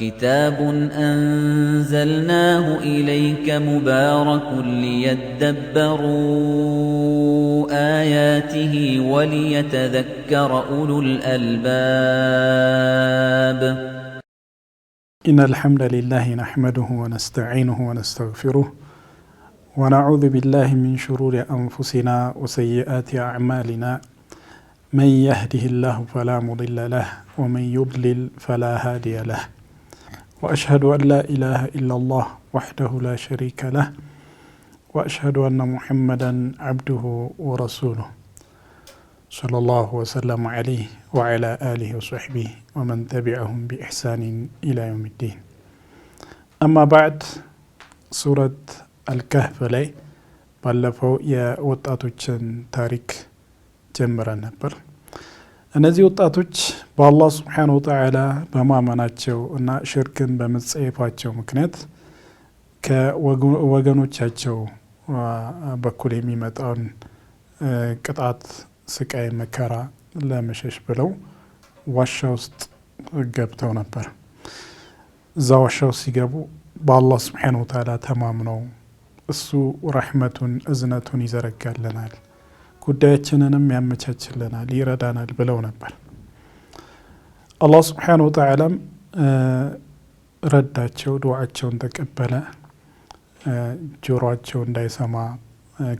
كتاب أنزلناه إليك مبارك ليدبروا آياته وليتذكر أولو الألباب إن الحمد لله نحمده ونستعينه ونستغفره ونعوذ بالله من شرور أنفسنا وسيئات أعمالنا من يهده الله فلا مضل له ومن يضلل فلا هادي له وأشهد أن لا إله إلا الله وحده لا شريك له وأشهد أن محمدا عبده ورسوله صلى الله وسلم عليه وعلى آله وصحبه ومن تبعهم بإحسان إلى يوم الدين أما بعد سورة الكهف ላይ ባለፈው የወጣቶችን ታሪክ ጀምረን ነበር። እነዚህ ወጣቶች በአላህ Subhanahu Wa Ta'ala በማመናቸው እና ሽርክን በመጸየፋቸው ምክንያት ከወገኖቻቸው በኩል የሚመጣውን ቅጣት፣ ስቃይ፣ መከራ ለመሸሽ ብለው ዋሻ ውስጥ ገብተው ነበር። እዛ ዋሻ ውስጥ ሲገቡ በአላህ Subhanahu Wa Ta'ala ተማምነው እሱ ረህመቱን እዝነቱን ይዘረጋልናል፣ ጉዳያችንንም ያመቻችልናል፣ ይረዳናል ብለው ነበር። አላህ Subhanahu Wa Ta'ala ረዳቸው፣ ዱዓቸውን ተቀበለ። ጆሮአቸው እንዳይሰማ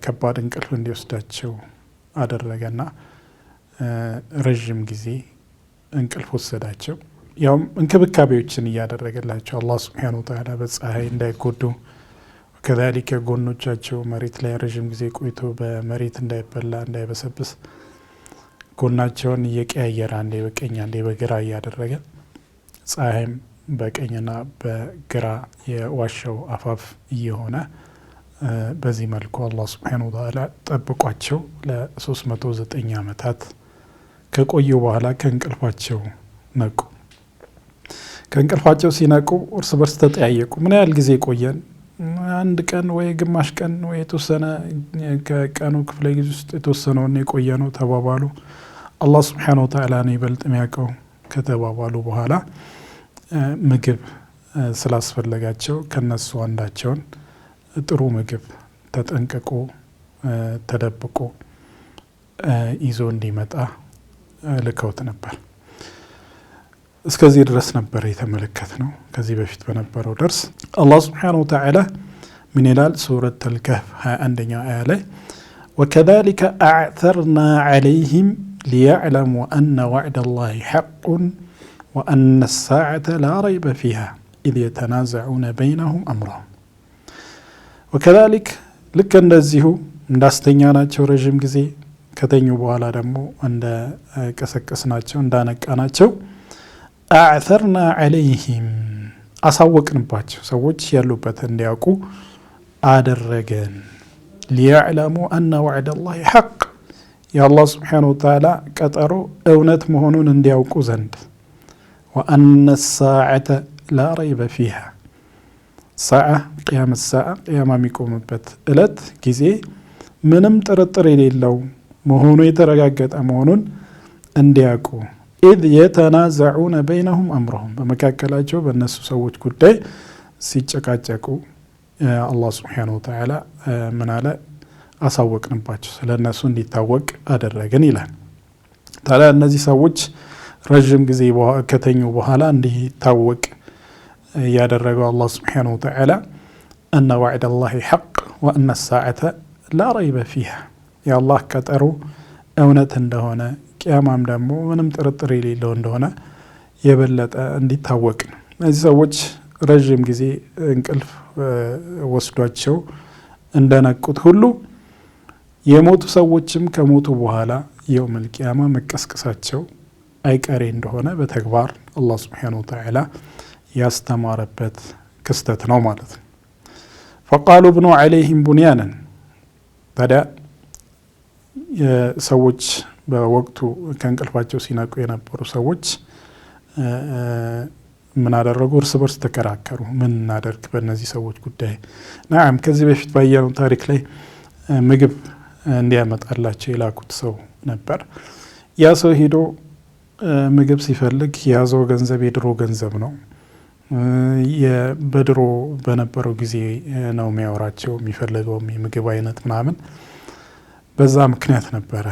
ከባድ እንቅልፍ እንዲወስዳቸው አደረገና ረጅም ጊዜ እንቅልፍ ወሰዳቸው። ያውም እንክብካቤዎችን እያደረገላቸው አላህ Subhanahu Wa Ta'ala በፀሐይ እንዳይጎዱ ከዛሊከ ጎኖቻቸው መሬት ላይ ረጅም ጊዜ ቆይቶ በመሬት እንዳይበላ እንዳይበሰብስ ጎናቸውን እየቀያየረ አንዴ በቀኝ አንዴ በግራ እያደረገ ፀሐይም በቀኝና በግራ የዋሻው አፋፍ እየሆነ በዚህ መልኩ አላህ Subhanahu Wa Ta'ala ጠብቋቸው ለ309 ዓመታት ከቆዩ በኋላ ከእንቅልፋቸው ነቁ። ከእንቅልፋቸው ሲነቁ እርስ በርስ ተጠያየቁ። ምን ያህል ጊዜ ቆየን? አንድ ቀን ወይ ግማሽ ቀን ወይ የተወሰነ ከቀኑ ክፍለ ጊዜ ውስጥ የተወሰነውን የቆየ ነው ተባባሉ። አላህ Subhanahu Wa Ta'ala ነው ይበልጥ የሚያውቀው ከተባባሉ በኋላ ምግብ ስላስፈለጋቸው ከነሱ አንዳቸውን ጥሩ ምግብ ተጠንቅቆ ተደብቆ ይዞ እንዲመጣ ልከውት ነበር። እስከዚህ ድረስ ነበር የተመለከትነው ከዚህ በፊት በነበረው ደርስ። አላህ Subhanahu Wa Ta'ala ምን ይላል? ሱረቱ አልከህፍ 21ኛው አያ ላይ وكذلك أعثرنا عليهم ليعلموا أن وعد الله حق وأن الساعة لا ريب فيها إذ يتنازعون بينهم أمرهم وكذلك ልክ እንደዚሁ እንዳስተኛናቸው ረጅም ጊዜ ከተኙ በኋላ ደግሞ እንደ ቀሰቀስናቸው እንዳነቃናቸው አዕተርና ዐለይሂም አሳወቅንባቸው፣ ሰዎች ያሉበት እንዲያውቁ አደረገን። ሊያዕለሙ አነ ወዕደ ላሂ ሐቅ የአላህ Subhanahu Wa Ta'ala ቀጠሮ እውነት መሆኑን እንዲያውቁ ዘንድ ወአነ ሳዓተ ላ ረይበ ፊሃ ሳዓ ቅያመ ሳዓ ቅያማ የሚቆምበት እለት ጊዜ ምንም ጥርጥር የሌለው መሆኑ የተረጋገጠ መሆኑን እንዲያውቁ ኢዝ የተናዘዑነ በይነሁም አምረሁም በመካከላቸው በእነሱ ሰዎች ጉዳይ ሲጨቃጨቁ አላህ Subhanahu Wa Ta'ala ምን አለ? አሳወቅንባቸው፣ ስለ እነሱ እንዲታወቅ አደረግን ይላል። ታዲያ እነዚህ ሰዎች ረጅም ጊዜ ከተኙ በኋላ እንዲታወቅ ያደረገው አላህ Subhanahu Wa Ta'ala እነ ወዕደ ላሂ ሐቅ ወእነ ሳዓተ ላ ረይበ ፊሃ የአላህ ቀጠሮ እውነት እንደሆነ ቅያማም ደግሞ ምንም ጥርጥር የሌለው እንደሆነ የበለጠ እንዲታወቅ ነው። እነዚህ ሰዎች ረጅም ጊዜ እንቅልፍ ወስዷቸው እንደነቁት ሁሉ የሞቱ ሰዎችም ከሞቱ በኋላ የውመል ቂያማ መቀስቀሳቸው አይቀሬ እንደሆነ በተግባር አላህ Subhanahu Wa Ta'ala ያስተማረበት ክስተት ነው ማለት ነው። ፈቃሉ ብኑ ዐለይሂም ቡንያነን ታዲያ ሰዎች በወቅቱ ከእንቅልፋቸው ሲነቁ የነበሩ ሰዎች ምን አደረጉ? እርስ በርስ ተከራከሩ። ምን እናደርግ በእነዚህ ሰዎች ጉዳይ? ናም ከዚህ በፊት ባየነው ታሪክ ላይ ምግብ እንዲያመጣላቸው የላኩት ሰው ነበር። ያ ሰው ሄዶ ምግብ ሲፈልግ የያዘው ገንዘብ የድሮ ገንዘብ ነው። በድሮ በነበረው ጊዜ ነው የሚያወራቸው የሚፈልገው የምግብ አይነት ምናምን በዛ ምክንያት ነበረ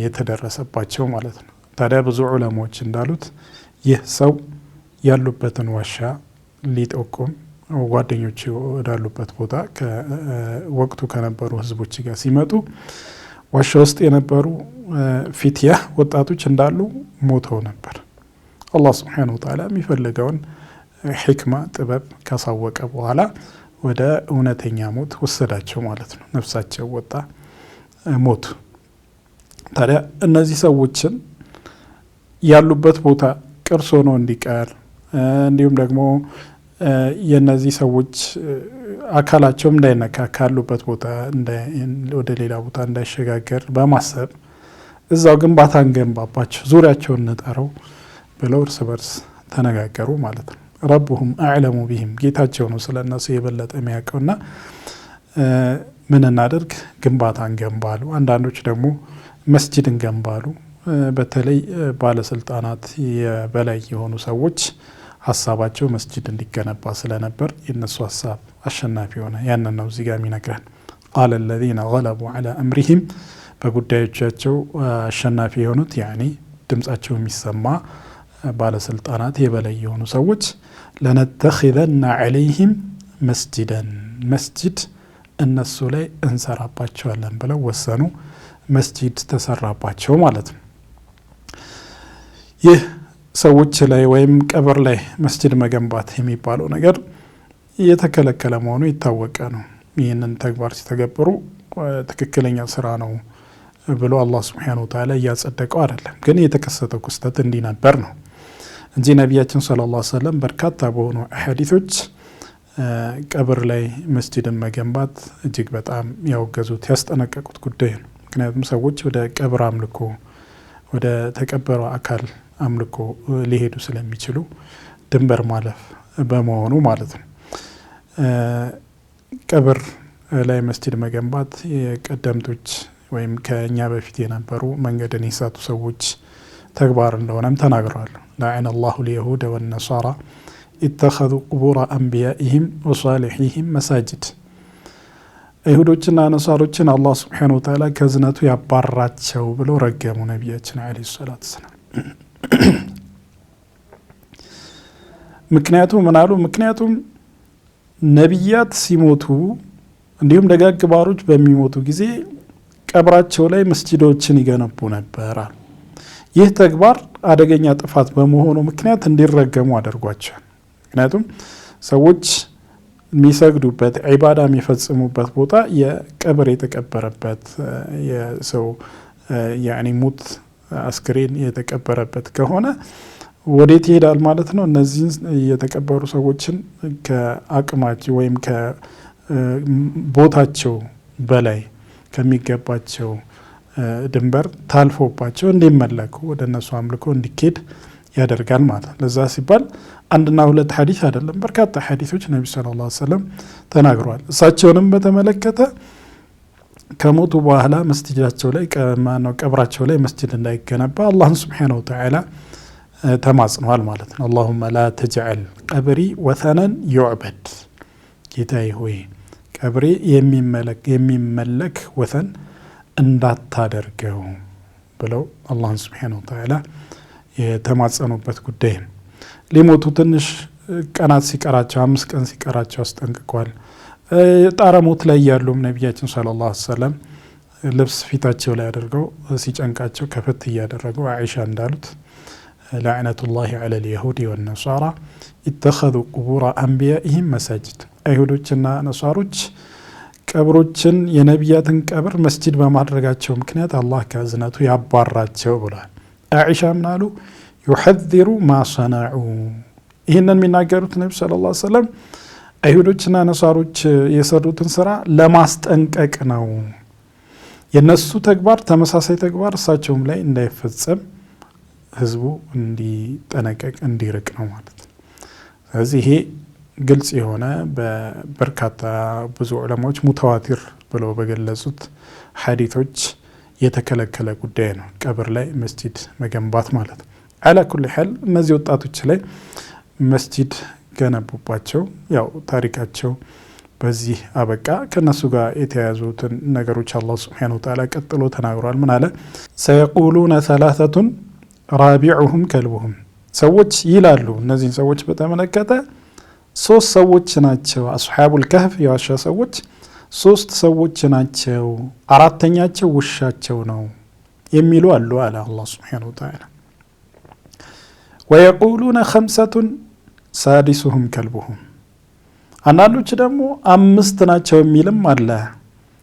የተደረሰባቸው ማለት ነው። ታዲያ ብዙ ዑለማዎች እንዳሉት ይህ ሰው ያሉበትን ዋሻ ሊጠቁም ጓደኞቹ ወዳሉበት ቦታ ወቅቱ ከነበሩ ህዝቦች ጋር ሲመጡ ዋሻ ውስጥ የነበሩ ፊትያ ወጣቶች እንዳሉ ሞተው ነበር። አላህ ሱብሓነሁ ወተዓላ የሚፈልገውን ሕክማ ጥበብ ካሳወቀ በኋላ ወደ እውነተኛ ሞት ወሰዳቸው ማለት ነው። ነፍሳቸው ወጣ ሞቱ። ታዲያ እነዚህ ሰዎችን ያሉበት ቦታ ቅርስ ሆኖ እንዲቀር እንዲሁም ደግሞ የነዚህ ሰዎች አካላቸውም እንዳይነካ ካሉበት ቦታ ወደ ሌላ ቦታ እንዳይሸጋገር በማሰብ እዛው ግንባታን ገንባባቸው፣ ዙሪያቸውን እንጠረው ብለው እርስ በርስ ተነጋገሩ ማለት ነው። ረቡሁም አዕለሙ ቢሂም ጌታቸው ነው ስለነሱ የበለጠ የሚያውቀውና ምን እናደርግ ግንባታን ገንባሉ። አንዳንዶች ደግሞ መስጂድን ገንባሉ። በተለይ ባለስልጣናት የበላይ የሆኑ ሰዎች ሀሳባቸው መስጂድ እንዲገነባ ስለነበር የነሱ ሀሳብ አሸናፊ ሆነ። ያንን ነው እዚህ ጋር የሚነግረን። ቃለ አለዚነ ገለቡ ዐላ አምሪሂም በጉዳዮቻቸው አሸናፊ የሆኑት ያኔ ድምጻቸው የሚሰማ ባለስልጣናት የበላይ የሆኑ ሰዎች ለነተኺዘነ ዐለይሂም መስጂደን መስጂድ እነሱ ላይ እንሰራባቸዋለን ብለው ወሰኑ። መስጂድ ተሰራባቸው ማለት ነው። ይህ ሰዎች ላይ ወይም ቀብር ላይ መስጂድ መገንባት የሚባለው ነገር የተከለከለ መሆኑ የታወቀ ነው። ይህንን ተግባር ሲተገብሩ ትክክለኛ ስራ ነው ብሎ አላህ ሱብሓነሁ ወተዓላ እያጸደቀው አይደለም። ግን የተከሰተው ክስተት እንዲህ ነበር ነው እንጂ ነቢያችን ሰለላሁ ዐለይሂ ወሰለም በርካታ በሆኑ አሐዲቶች ቀብር ላይ መስጂድን መገንባት እጅግ በጣም ያወገዙት ያስጠነቀቁት ጉዳይ ነው። ምክንያቱም ሰዎች ወደ ቀብር አምልኮ ወደ ተቀበረው አካል አምልኮ ሊሄዱ ስለሚችሉ ድንበር ማለፍ በመሆኑ ማለት ነው። ቀብር ላይ መስጂድ መገንባት የቀደምቶች ወይም ከኛ በፊት የነበሩ መንገድን የሳቱ ሰዎች ተግባር እንደሆነም ተናግረዋል። ለዐነ አላሁ ልየሁደ ወነሳራ ኢተኸዙ ቁቡረ አንቢያኢሂም ወሷሊሒሂም መሳጅድ። አይሁዶችና ነሳሮችን አላህ ሱብሓነሁ ወተዓላ ከዝነቱ ያባራቸው ብለው ረገሙ ነቢያችን ዐለይሂ ሰላቱ ወሰላም። ምክንያቱም ምን አሉ? ምክንያቱም ነቢያት ሲሞቱ እንዲሁም ደጋግ ባሮች በሚሞቱ ጊዜ ቀብራቸው ላይ መስጂዶችን ይገነቡ ነበር። ይህ ተግባር አደገኛ ጥፋት በመሆኑ ምክንያት እንዲረገሙ አድርጓቸዋል። ምክንያቱም ሰዎች የሚሰግዱበት ዒባዳ የሚፈጽሙበት ቦታ የቀብር የተቀበረበት የሰው ያኒ ሙት አስክሬን የተቀበረበት ከሆነ ወዴት ይሄዳል ማለት ነው? እነዚህን የተቀበሩ ሰዎችን ከአቅማቸው ወይም ከቦታቸው በላይ ከሚገባቸው ድንበር ታልፎባቸው እንዲመለኩ ወደ እነሱ አምልኮ እንዲኬድ ያደርጋል ማለት ነው። ለዛ ሲባል አንድና ሁለት ሐዲስ አይደለም በርካታ ሐዲሶች ነቢ ሰለላሁ ዐለይሂ ወሰለም ተናግረዋል። እሳቸውንም በተመለከተ ከሞቱ በኋላ መስጂዳቸው ላይ ቀብራቸው ላይ መስጂድ እንዳይገነባ አላህን ሱብሓነሁ ወተዓላ ተማጽነዋል ማለት ነው። አላሁመ ላ ተጅዐል ቀብሪ ወሰነን ዩዕበድ፣ ጌታዬ ሆይ ቀብሬ የሚመለክ ወሰን እንዳታደርገው ብለው አላህን ሱብሓነሁ ወተዓላ የተማጸኑበት ጉዳይ ነው። ሊሞቱ ትንሽ ቀናት ሲቀራቸው 5 ቀን ሲቀራቸው አስጠንቅቋል። ጣረ ሞት ላይ ያሉም ነቢያችን ሰለላሁ ዐለይሂ ወሰለም ልብስ ፊታቸው ላይ አድርገው ሲጨንቃቸው ከፈት እያደረጉ አይሻ እንዳሉት ለዕነቱላሂ ዐለል የሁድ ወነሳራ ኢተኸዙ ቁቡረ አንቢያኢሂም መሳጅድ፣ አይሁዶችና ነሳሮች ቀብሮችን የነቢያትን ቀብር መስጂድ በማድረጋቸው ምክንያት አላህ ከእዝነቱ ያባራቸው ብሏል። አይሻ ምን አሉ? ዩሐዚሩ ማ ሰነዑ። ይህንን የሚናገሩት ነቢ ሰለላሁ ዐለይሂ ወሰለም አይሁዶችና ነሳሮች የሰሩትን ስራ ለማስጠንቀቅ ነው። የነሱ ተግባር ተመሳሳይ ተግባር እሳቸውም ላይ እንዳይፈጸም ህዝቡ እንዲጠነቀቅ እንዲርቅ ነው ማለት ነው። ስለዚህ ይሄ ግልጽ የሆነ በበርካታ ብዙ ዑለማዎች ሙተዋቲር ብለው በገለጹት ሐዲቶች የተከለከለ ጉዳይ ነው ቀብር ላይ መስጂድ መገንባት ማለት ነው። አላ ኩሊ ሐል እነዚህ ወጣቶች ላይ መስጂድ ገነቡባቸው። ያው ታሪካቸው በዚህ አበቃ። ከነሱ ጋር የተያያዙትን ነገሮች አላህ ሱብሓነሁ ወተዓላ ቀጥሎ ተናግሯል። ምን አለ? ሰየቁሉነ ሰላሰቱን ራቢዑሁም ከልቡሁም። ሰዎች ይላሉ እነዚህን ሰዎች በተመለከተ 3 ሰዎች ናቸው፣ አስሓቡል ከህፍ የዋሻ ሰዎች 3 ሰዎች ናቸው፣ 4ተኛቸው ውሻቸው ነው የሚሉ አሉ አለ አላህ ሱብሓነሁ ወተዓላ። ወየቁሉነ ኸምሰቱን ሳዲሱሁም ከልቡሁም። አንዳንዶች ደግሞ 5 ናቸው የሚልም አለ፣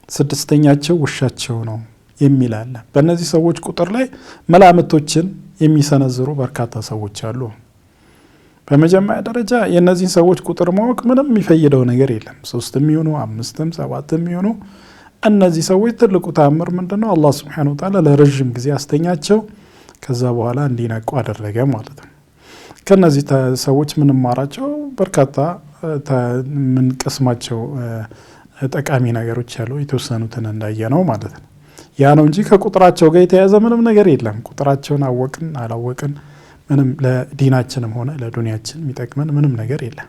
6ተኛቸው ውሻቸው ነው የሚል አለ። በእነዚህ ሰዎች ቁጥር ላይ መላምቶችን የሚሰነዝሩ በርካታ ሰዎች አሉ። በመጀመሪያ ደረጃ የእነዚህን ሰዎች ቁጥር ማወቅ ምንም የሚፈይደው ነገር የለም። 3 የሚሆኑ 5ም 7 የሚሆኑ እነዚህ ሰዎች ትልቁ ተአምር ምንድነው? አላህ ሱብሓነሁ ወተዓላ ለረጅም ጊዜ አስተኛቸው፣ ከዛ በኋላ እንዲነቁ አደረገ ማለት ነው። ከነዚህ ሰዎች ምንማራቸው በርካታ ምንቀስማቸው ጠቃሚ ነገሮች አሉ። የተወሰኑትን እንዳየ ነው ማለት ነው። ያ ነው እንጂ ከቁጥራቸው ጋር የተያዘ ምንም ነገር የለም። ቁጥራቸውን አወቅን አላወቅን ምንም ለዲናችንም ሆነ ለዱንያችን የሚጠቅመን ምንም ነገር የለም።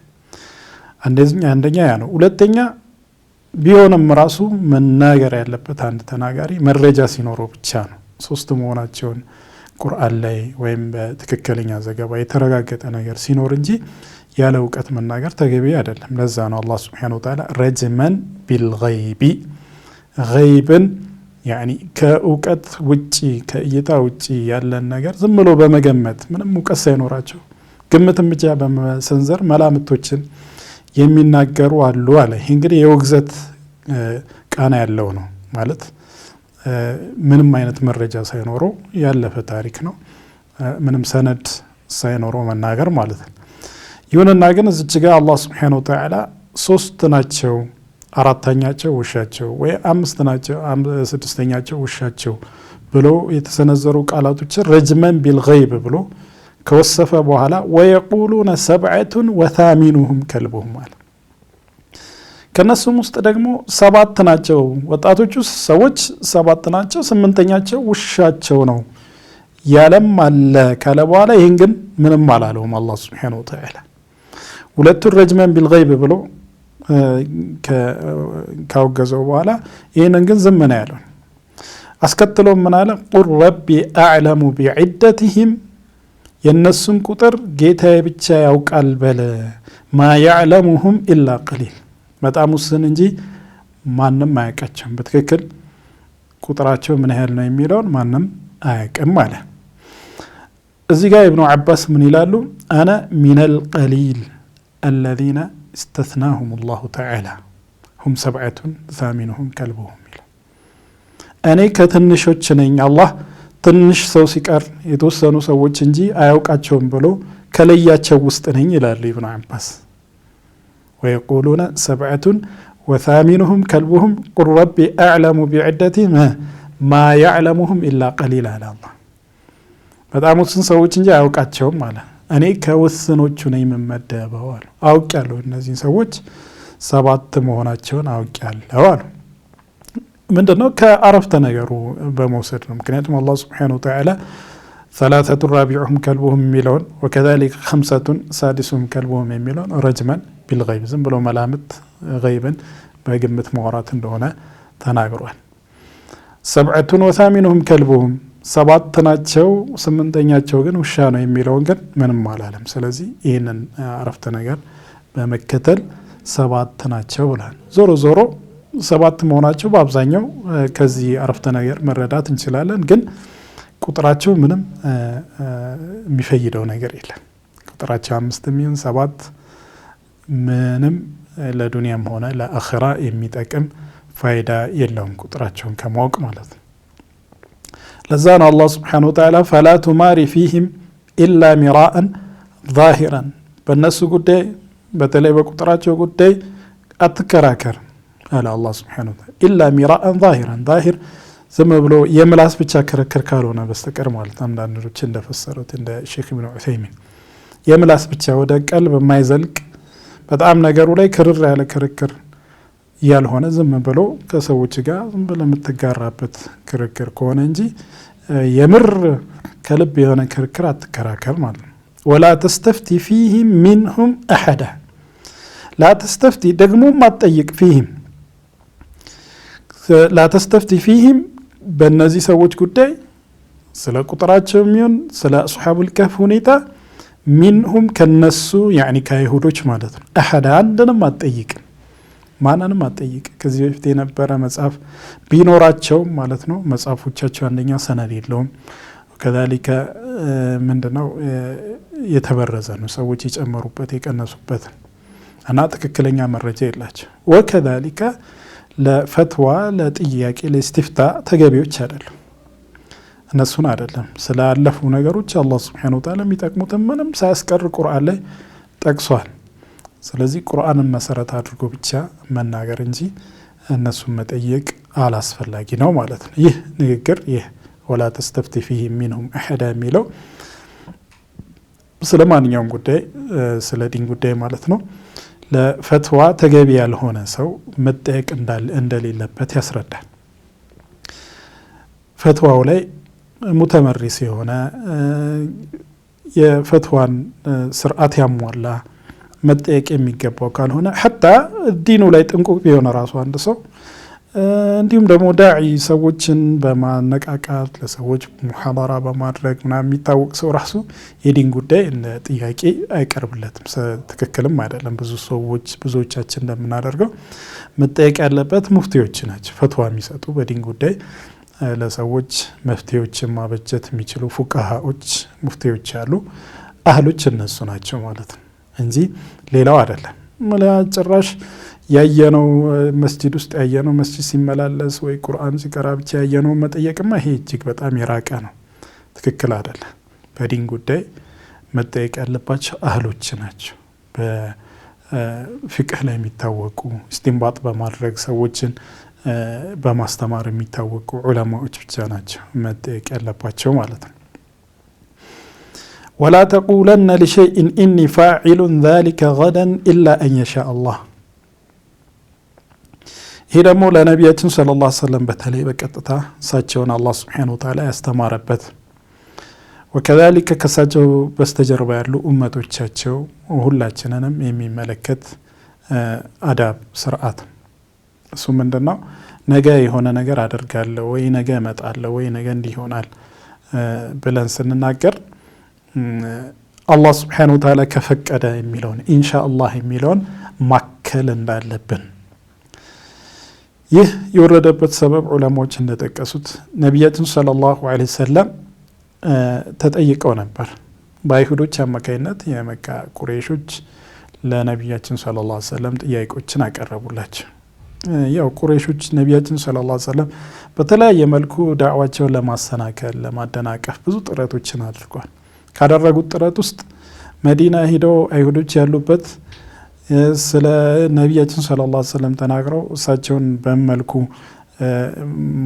አንደኛ ያ ነው። ሁለተኛ ቢሆንም ራሱ መናገር ያለበት አንድ ተናጋሪ መረጃ ሲኖረው ብቻ ነው። 3 መሆናቸውን ቁርአን ላይ ወይም በትክክለኛ ዘገባ የተረጋገጠ ነገር ሲኖር እንጂ ያለ እውቀት መናገር ተገቢ አይደለም። ለዛ ነው አላህ ሱብሓነሁ ወተዓላ ረጅመን ቢልገይቢ ገይብን ያኒ ከእውቀት ውጪ ከእይታ ውጪ ያለን ነገር ዝም ብሎ በመገመት ምንም እውቀት ሳይኖራቸው ግምትን ብቻ በመሰንዘር መላምቶችን የሚናገሩ አሉ አለ። ይህ እንግዲህ የውግዘት ቃና ያለው ነው ማለት ምንም አይነት መረጃ ሳይኖረው ያለፈ ታሪክ ነው። ምንም ሰነድ ሳይኖረው መናገር ማለት ነው። ይሁንና ግን እዚች ጋር አላህ ሱብሓነሁ ወተዓላ 3 ናቸው 4ተኛቸው ውሻቸው ወይ 5 ናቸው 6ተኛቸው ውሻቸው ብሎ የተሰነዘሩ ቃላቶችን ረጅመን ቢልገይብ ብሎ ከወሰፈ በኋላ ወየቁሉነ 7 ወታሚኑሁም ከልቡሁም አለ። ከነሱም ውስጥ ደግሞ 7 ናቸው ወጣቶቹ ሰዎች 7 ናቸው 8ተኛቸው ውሻቸው ነው ያለም አለ ካለ በኋላ ይህን ግን ምንም አላለውም አላህ ሱብሓነሁ ወተዓላ። 2 ረጅመን ቢልገይብ ብሎ ካወገዘው በኋላ ይህንን ግን ዝም ነው ያለው። አስከትሎ ምን አለ? ቁል ረቢ አዕለሙ ቢዒደትህም የነሱን ቁጥር ጌታዬ ብቻ ያውቃል በለ። ማ ያዕለሙሁም ኢላ ቀሊል በጣም ውስን እንጂ ማንም አያውቃቸውም። በትክክል ቁጥራቸው ምን ያህል ነው የሚለውን ማንም አያውቅም አለ። እዚህ ጋር ኢብኑ አባስ ምን ይላሉ? አነ ሚነል ቀሊል الذين استثناهم الله تعالى هم 7 ثامنهم كلبهم ይላል። እኔ ከትንሾች ነኝ አላህ ትንሽ ሰው ሲቀር የተወሰኑ ሰዎች እንጂ አያውቃቸውም ብሎ ከለያቸው ውስጥ ነኝ ይላል ኢብኑ አባስ። ويقولون 7 وثامنهم كلبهم قل ربي أعلم بعدتهم ما يعلمهم إلا قليل على الله በጣም ውስን ሰዎች እንጂ አያውቃቸውም ማለት እኔ ከውስኖቹ ነኝ የምመደበው አሉ። አውቃለሁ እነዚህን ሰዎች 7 መሆናቸውን አውቃለሁ አሉ። ምንድነው? ከአረፍተ ነገሩ በመውሰድ ነው። ምክንያቱም አላህ ሱብሓነሁ ወተዓላ 3 ራቢዑሁም ከልቡሁም የሚለውን ወከዛሊከ 5 ሳዲሱሁም ከልቡሁም የሚለውን ረጅመን ቢልገይብ ዝም ብሎ መላምት ገይብን በግምት ማውራት እንደሆነ ተናግሯል። 7 ወታሚኑሁም ከልቡሁም 7 ናቸው 8ተኛቸው ግን ውሻ ነው የሚለውን ግን ምንም አላለም። ስለዚህ ይህንን አረፍተ ነገር በመከተል 7 ናቸው ብሏል። ዞሮ ዞሮ 7 መሆናቸው በአብዛኛው ከዚህ አረፍተ ነገር መረዳት እንችላለን። ግን ቁጥራቸው ምንም የሚፈይደው ነገር የለም። ቁጥራቸው 5 የሚሆን 7 ምንም ለዱንያም ሆነ ለአኺራ የሚጠቅም ፋይዳ የለውም ቁጥራቸውን ከማወቅ ማለት ነው። ለዛ ነው አላህ ሱብሓነሁ ወተዓላ ፈላ ቱማሪ ፊህም ኢላ ሚራአን ዛሂራን በእነሱ ጉዳይ በተለይ በቁጥራቸው ጉዳይ አትከራከር አለ አላህ ሱብሓነሁ ወተዓላ። ኢላ ሚራአን ዛሂራን ዛሂር ዝም ብሎ የምላስ ብቻ ክርክር ካልሆነ በስተቀር ማለት አንዳንዶች እንደፈሰሩት እንደ ሼክ ኢብኑ ዑሰይሚን የምላስ ብቻ ወደ ቀልብ የማይዘልቅ በጣም ነገሩ ላይ ክርር ያለ ክርክር ያልሆነ ዝም ብሎ ከሰዎች ጋር ዝም ብሎ የምትጋራበት ክርክር ከሆነ እንጂ የምር ከልብ የሆነ ክርክር አትከራከር ማለት ነው። ወላ ተስተፍቲ ፊህም ሚንሁም አሐዳ ላ ተስተፍቲ ደግሞ ማጠይቅ ፊህም ላ ተስተፍቲ ፊህም በእነዚህ ሰዎች ጉዳይ ስለ ቁጥራቸው የሚሆን ስለ አስሐቡል ከህፍ ሁኔታ ሚንሁም ከነሱ ያኒ ከይሁዶች ማለት ነው አሐዳ አንድንም አጠይቅ ማንንም አጠይቅ ከዚህ በፊት የነበረ መጽሐፍ ቢኖራቸው ማለት ነው መጽሐፎቻቸው አንደኛ ሰነድ የለውም ከዛሊከ ምንድነው የተበረዘ ነው ሰዎች የጨመሩበት የቀነሱበት እና ትክክለኛ መረጃ የላቸው ወከዛሊከ ለፈትዋ ለጥያቄ ለእስቲፍታ ተገቢዎች አይደለም እነሱን አይደለም ስላለፉ ነገሮች አላህ Subhanahu Wa Ta'ala የሚጠቅሙት ምንም ሳያስቀር ቁርአን ላይ ጠቅሷል ስለዚህ ቁርአንን መሰረት አድርጎ ብቻ መናገር እንጂ እነሱን መጠየቅ አላስፈላጊ ነው ማለት ነው ይህ ንግግር ይህ ወላ ተስተፍቲ ፊህም ሚንሁም አሐዳ የሚለው ስለማንኛውም ጉዳይ ስለ ዲን ጉዳይ ማለት ነው ለፈትዋ ተገቢ ያልሆነ ሰው መጠየቅ እንደሌለበት ያስረዳል ፈትዋው ላይ ሙተመሪስ የሆነ የፈትዋን ስርዓት ያሟላ መጠየቅ የሚገባው ካልሆነ حتى ዲኑ ላይ ጥንቁቅ ቢሆን ራሱ አንድ ሰው እንዲሁም ደግሞ ዳዒ ሰዎችን በማነቃቃት ለሰዎች ሙሐደራ በማድረግ ምናምን የሚታወቅ ሰው ራሱ የዲን ጉዳይ እንደ ጥያቄ አይቀርብለትም ትክክልም አይደለም ብዙዎቻችን እንደምናደርገው መጠየቅ ያለበት ሙፍቲዎች ናቸው ፈትዋ የሚሰጡ በዲን ጉዳይ ለሰዎች መፍትሄዎችን ማበጀት የሚችሉ ፉቃሃዎች ሙፍቲዎች አሉ አህሎች እነሱ ናቸው ማለት ነው እንጂ ሌላው አይደለም ጭራሽ ያየነው መስጂድ ውስጥ ያየነው መስጂድ ሲመላለስ ወይ ቁርአን ሲቀራ ብቻ ያየነው መጠየቅማ ይሄ እጅግ በጣም የራቀ ነው ትክክል አይደለም በዲን ጉዳይ መጠየቅ ያለባቸው አህሎች ናቸው በፍቅህ ላይ የሚታወቁ እስቲንባጥ በማድረግ ሰዎችን በማስተማር የሚታወቁ ዑለማዎች ብቻ ናቸው መጠየቅ ያለባቸው ማለት ነው ولا تقولن لشيء إني فاعل ذلك غدا إلا أن يشاء الله ይሄ ደግሞ ለነቢያችን ሰለላሁ ዐለይሂ ወሰለም በተለይ በቀጥታ እሳቸውን አላህ Subhanahu Wa Ta'ala ያስተማረበት ወከዛሊከ ከሳቸው በስተጀርባ ያሉ ኡመቶቻቸው ሁላችንንም የሚመለከት አዳብ ስርዓት እሱ ምንድነው ነገ የሆነ ነገር አደርጋለሁ ወይ ነገ እመጣለሁ ወይ ነገ እንዲሆናል ብለን ስንናገር አላህ Subhanahu Wa Ta'ala ከፈቀደ የሚለውን ኢንሻአላህ የሚለውን ማከል እንዳለብን ይህ የወረደበት ሰበብ ዑለማዎች እንደጠቀሱት ነብያችን ሰለላሁ ዐለይሂ ወሰለም ተጠይቀው ነበር በአይሁዶች አማካይነት የመካ ቁረይሾች ለነብያችን ሰለላሁ ዐለይሂ ወሰለም ጥያቄዎችን አቀረቡላቸው ያው ቁረይሾች ነብያችን ሰለላሁ ዐለይሂ ወሰለም በተለያየ መልኩ ዳዕዋቸውን ለማሰናከል ለማደናቀፍ ብዙ ጥረቶችን አድርጓል ካደረጉት ጥረት ውስጥ መዲና ሄደው አይሁዶች ያሉበት ስለ ነብያችን ሰለላሁ ዐለይሂ ወሰለም ተናግረው እሳቸውን በመልኩ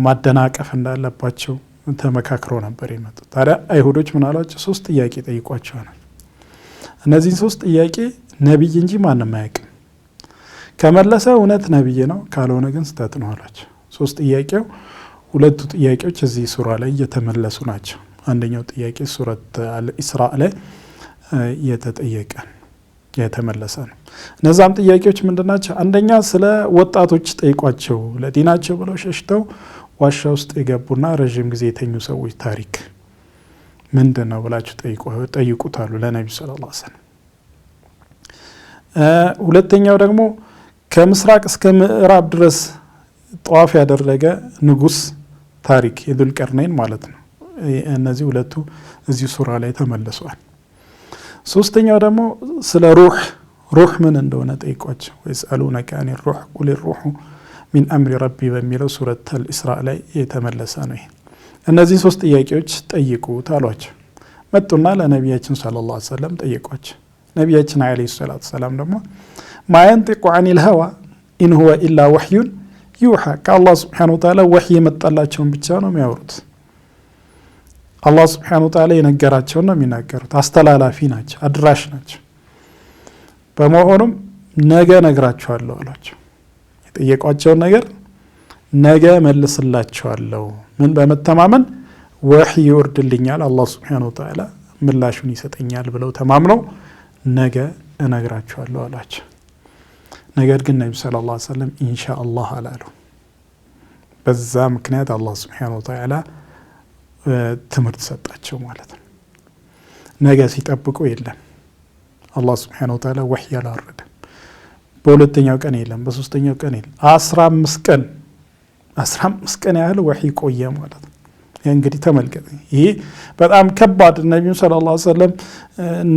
ማደናቀፍ እንዳለባቸው ተመካክረው ነበር የመጡት ታዲያ አይሁዶች ምን አሏቸው ሶስት ጥያቄ ጠይቋቸዋል እነዚህ ሶስት ጥያቄ ነብይ እንጂ ማንም አያውቅም ከመለሰ እውነት ነብይ ነው ካልሆነ ግን ስተት ነው አሏቸው ሶስት ጥያቄው ሁለቱ ጥያቄዎች እዚህ ሱራ ላይ የተመለሱ ናቸው አንደኛው ጥያቄ ሱረት አልኢስራእ ላይ የተጠየቀ የተመለሰ ነው እነዛም ጥያቄዎች ምንድናቸው አንደኛ ስለ ወጣቶች ጠይቋቸው ለዲናቸው ብለው ሸሽተው ዋሻ ውስጥ የገቡና ረጅም ጊዜ የተኙ ሰዎች ታሪክ ምንድነው ብላችሁ ጠይቁታሉ ለነብዩ ሰለላሁ ዐለይሂ ወሰለም ሁለተኛው ደግሞ ከምስራቅ እስከ ምዕራብ ድረስ ጧፍ ያደረገ ንጉስ ታሪክ የዱልቀርነይን ማለት ነው እነዚህ ሁለቱ እዚህ ሱራ ላይ ተመለሷል ሶስተኛው ደግሞ ስለ ሩህ ምን እንደሆነ ጠይቋቸው ወይስአሉነከ አን الروح قل الروح من امر ربي በሚለው ሱረት አልኢስራእ ላይ የተመለሰ ነው እነዚህ ሶስት ጥያቄዎች ጠይቁት አሏቸው መጡና ለነብያችን ሰለላሁ ዐለይሂ ወሰለም ጠይቋቸው ነብያችን አለይሂ ሰላቱ ሰላም ደግሞ ما ينطق عن الهوى ان هو الا وحي يوحى ከአላህ Subhanahu Wa Ta'ala ወህይ የመጣላቸውን ብቻ ነው የሚያወሩት አላህ Subhanahu Wa Ta'ala የነገራቸው ነው የሚናገሩት አስተላላፊ ናቸው አድራሽ ናቸው በመሆኑም ነገ ነግራቸዋለሁ አሏቸው የጠየቋቸው ነገር ነገ መልስላቸዋለሁ ምን በመተማመን ወህይ ይወርድልኛል አላህ Subhanahu Wa Ta'ala ምላሹን ይሰጠኛል ብለው ተማምነው ነገ እነግራችኋለሁ አላቸው። ነገር ግን ነብዩ ሰለላሁ ዐለይሂ ወሰለም ኢንሻአላህ አላሉ። በዛ ምክንያት አላህ ሱብሓነሁ ወተዓላ ትምህርት ሰጣቸው ማለት ነው። ነገ ሲጠብቁ የለም አላህ ሱብሓነሁ ወተዓላ ወህይ አላወረደም። በሁለተኛው ቀን የለም፣ በሶስተኛው ቀን የለም። 15 ቀን ያህል ወህይ ቆየ ማለት ነው። እንግዲህ ተመልከት፣ ይሄ በጣም ከባድ ነብዩ ሰለላሁ ዐለይሂ ወሰለም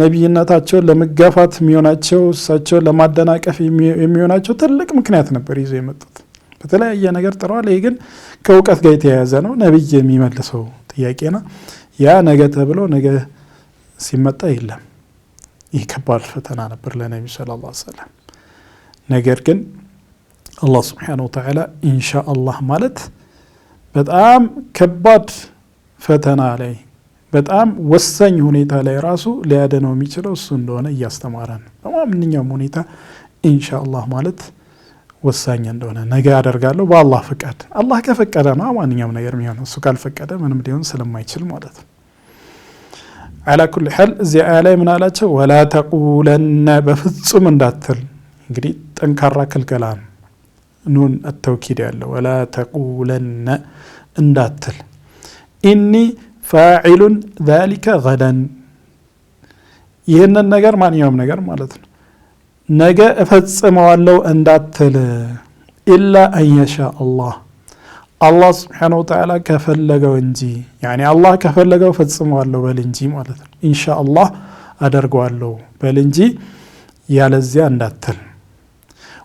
ነብይነታቸውን ለመጋፋት የሚሆናቸው እሳቸውን ለማደናቀፍ የሚሆናቸው ትልቅ ምክንያት ነበር ይዘው የመጡት። በተለያየ ነገር ጥረዋል። ይሄ ግን ከእውቀት ጋር የተያያዘ ነው። ነብይ የሚመልሰው ጥያቄ ነው። ያ ነገ ተብሎ ነገ ሲመጣ የለም። ይህ ከባድ ፈተና ነበር ለነብዩ ሰለላሁ ዐለይሂ ወሰለም። ነገር ግን አላህ ሱብሓነሁ ወተዓላ ኢንሻአላህ ማለት በጣም ከባድ ፈተና ላይ በጣም ወሳኝ ሁኔታ ላይ ራሱ ሊያደነው የሚችለው እሱ እንደሆነ እያስተማረ ነው። በማንኛውም ሁኔታ ኢንሻአላህ ማለት ወሳኝ እንደሆነ ነገ አደርጋለሁ በአላህ ፍቃድ። አላህ ከፈቀደ ነው ማንኛውም ነገር የሚሆነው፣ እሱ ካልፈቀደ ምንም ሊሆን ስለማይችል ማለት ነው። على كل حال እዚህ አያ ላይ ምን አላቸው? ወላ ተቁለነ በፍጹም እንዳትል። እንግዲህ ጠንካራ ክልከላ ነው። ኑን التوكيد ያለው ወላ ተቁለነ እንዳትል ኢኒ ፋዒሉን ذلك غدا ይህንን ነገር ማንኛውም ነገር ማለት ነው ነገ እፈጽመዋለሁ እንዳትል ኢላ አንየሻ አላህ ስብሓነሁ ወተዓላ ከፈለገው እንጂ ያኒ አላህ ከፈለገው ፈጽመዋለሁ በል እንጂ ማለት ነው። ኢንሻአላህ አደርገዋለሁ በል እንጂ ያለዚያ እንዳትል።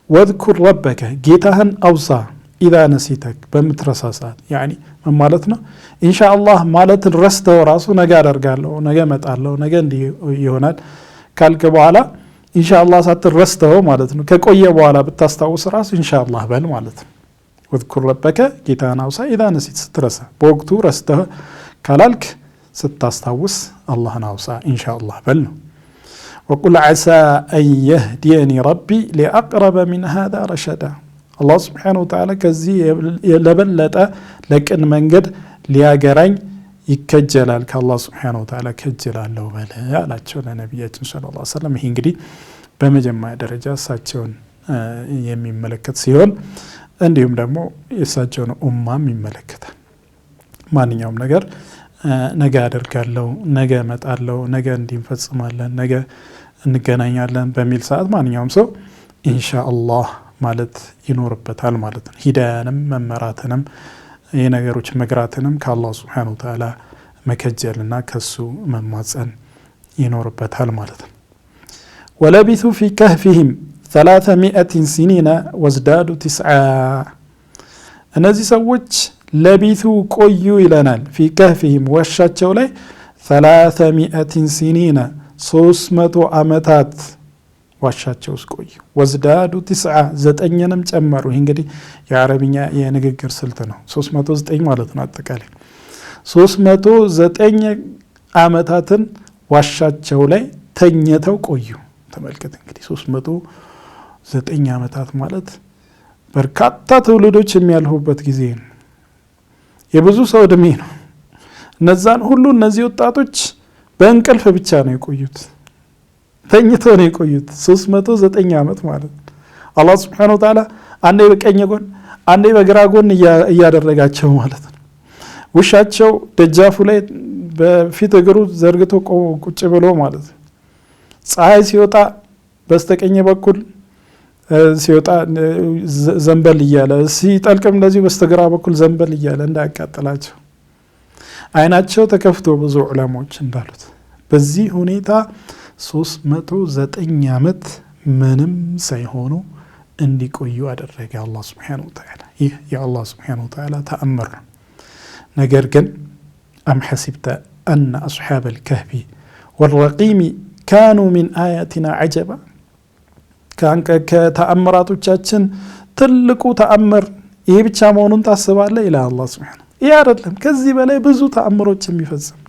ወዝኩር ረበከ ጌታህን አውሳ ኢዛ ነሲተክ በምትረሳ ሰዓት ያኒ ምን ማለት ነው? ኢንሻአላህ ማለትን ረስተው ራሱ ነገ አደርጋለሁ፣ ነገ እመጣለሁ፣ ነገ እንዲህ ይሆናል ካልክ በኋላ ኢንሻአላህ ሳትረስተው ማለት ነው ከቆየ በኋላ ብታስታውስ ራሱ ኢንሻአላህ በል ማለት ነው። ወዝኩር ረበከ ጌታህን አውሳ ኢዛ ነሲት ስትረሳ፣ በወቅቱ ረስተህ ካላልክ ስታስታውስ አላህን አውሳ ኢንሻአላህ በል ነው። ወቁል ዓሳ አን የህዲየኒ ረቢ ሊአቅረበ ሚን ሃዛ ረሸዳ አላህ ስብሓነሁ ወተዓላ ከዚህ ለበለጠ ለቅን መንገድ ሊያገራኝ ይከጀላል ከአላህ ስብሓነሁ ወተዓላ ከጀላለሁ በል አላቸው ለነቢያችን ሰለላሁ ዐለይሂ ወሰለም። ይሄ እንግዲህ በመጀመሪያ ደረጃ እሳቸውን የሚመለከት ሲሆን እንዲሁም ደግሞ የእሳቸውን ኡማም ይመለከታል። ማንኛውም ነገር ነገ አደርጋለሁ፣ ነገ እመጣለሁ፣ ነገ እንዲንፈጽማለን፣ ነገ እንገናኛለን በሚል ሰዓት ማንኛውም ሰው ኢንሻአላህ ማለት ይኖርበታል ማለት ነው። ሂዳያንም መመራትንም የነገሮች መግራትንም ከአላህ ስብሓነሁ ወተዓላ መከጀልና ከሱ መማፀን ይኖርበታል ማለት ነው። ወለቢቱ ፊ ከህፊሂም 300 ሲኒነ ወዝዳዱ 9 እነዚህ ሰዎች ለቢቱ ቆዩ ይለናል። ፊ ከህፊሂም ዋሻቸው ላይ 300 ሲኒነ 300 ዓመታት ዋሻቸው ውስጥ ቆዩ። ወዝዳዱ 9ንም ጨመሩ። ይህ እንግዲህ የአረብኛ የንግግር ስልት ነው። 309 ማለት ነው። አጠቃላይ 309 ዓመታትን ዋሻቸው ላይ ተኝተው ቆዩ። ተመልከት እንግዲህ 309 ዓመታት ማለት በርካታ ትውልዶች የሚያልፉበት ጊዜ ነው። የብዙ ሰው እድሜ ነው። እነዛን ሁሉ እነዚህ ወጣቶች በእንቅልፍ ብቻ ነው የቆዩት፣ ተኝተው ነው የቆዩት 309 ዓመት ማለት ነው። አላህ ስብሓነሁ ወተዓላ አንዴ በቀኝ ጎን አንዴ በግራ ጎን እያደረጋቸው ማለት ነው። ውሻቸው ደጃፉ ላይ በፊት እግሩ ዘርግቶ ቁጭ ብሎ ማለት ነው። ፀሐይ ሲወጣ በስተቀኝ በኩል ሲወጣ ዘንበል እያለ ሲጠልቅም እንደዚሁ በስተግራ በኩል ዘንበል እያለ እንዳያቃጥላቸው አይናቸው ተከፍቶ ብዙ ዑለሞች እንዳሉት በዚህ ሁኔታ 309 ዓመት ምንም ሳይሆኑ እንዲቆዩ አደረገ አላህ ሱብሓነሁ ወተዓላ። ይህ የአላህ ሱብሓነሁ ወተዓላ ተአምር ነው። ነገር ግን አም ሐሲብተ አነ አስሓበል ከህፊ ወልረቂሚ ካኑ ሚን አያቲና ዐጀባ ከተአምራቶቻችን ትልቁ ተአምር ይህ ብቻ መሆኑን ታስባለህ ይላል አላህ ሱብሓነሁ። ይህ አይደለም፣ ከዚህ በላይ ብዙ ተአምሮች የሚፈጽም